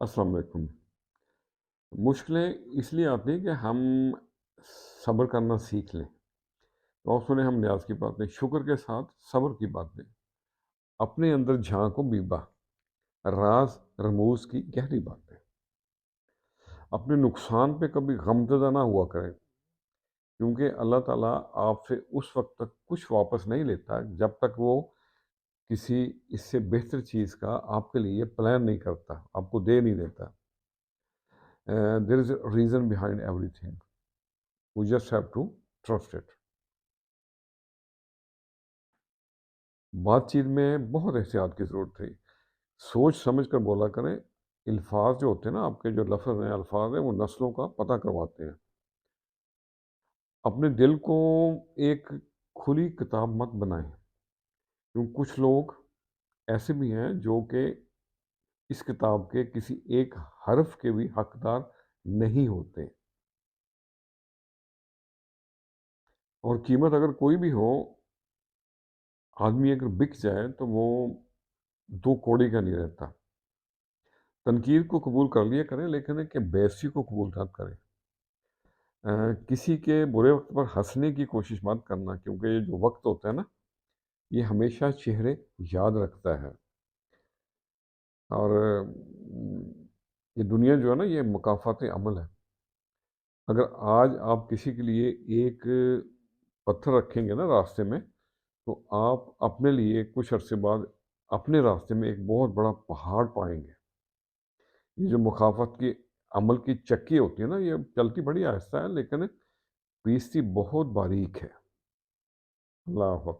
अस्सलाम वालेकुम। मुश्किलें इसलिए आती हैं कि हम सब्र करना सीख लें। और सुने हम न्याज की बातें, शुक्र के साथ सब्र की बातें। अपने अंदर झांको बीबा, राज रमूज की गहरी बातें। अपने नुकसान पे कभी गमज़दा ना हुआ करें, क्योंकि अल्लाह ताला आपसे उस वक्त तक कुछ वापस नहीं लेता जब तक वो किसी इससे बेहतर चीज़ का आपके लिए प्लान नहीं करता, आपको दे नहीं देता। There is a reason behind everything, we just have to trust it. बातचीत में बहुत एहतियात की ज़रूरत थी। सोच समझ कर बोला करें। अल्फाज जो होते हैं ना, आपके जो लफ्ज़ हैं, अल्फाज हैं, वो नस्लों का पता करवाते हैं। अपने दिल को एक खुली किताब मत बनाएं, क्योंकि कुछ लोग ऐसे भी हैं जो कि इस किताब के किसी एक हर्फ के भी हकदार नहीं होते। और कीमत अगर कोई भी हो, आदमी अगर बिक जाए तो वो दो कौड़ी का नहीं रहता। तनकीद को कबूल कर लिया करें, लेकिन कि बेइज्जती को कबूल मत करें। किसी के बुरे वक्त पर हंसने की कोशिश मत करना, क्योंकि ये जो वक्त होता है ना, ये हमेशा चेहरे याद रखता है। और ये दुनिया जो है ना, ये मुकाफ़ात अमल है। अगर आज आप किसी के लिए एक पत्थर रखेंगे ना रास्ते में, तो आप अपने लिए कुछ अरसे बाद अपने रास्ते में एक बहुत बड़ा पहाड़ पाएंगे। ये जो मुखाफत की अमल की चक्की होती है ना, ये चलती बड़ी आहिस्ता है, लेकिन पीसती बहुत बारीक है। अल्लाह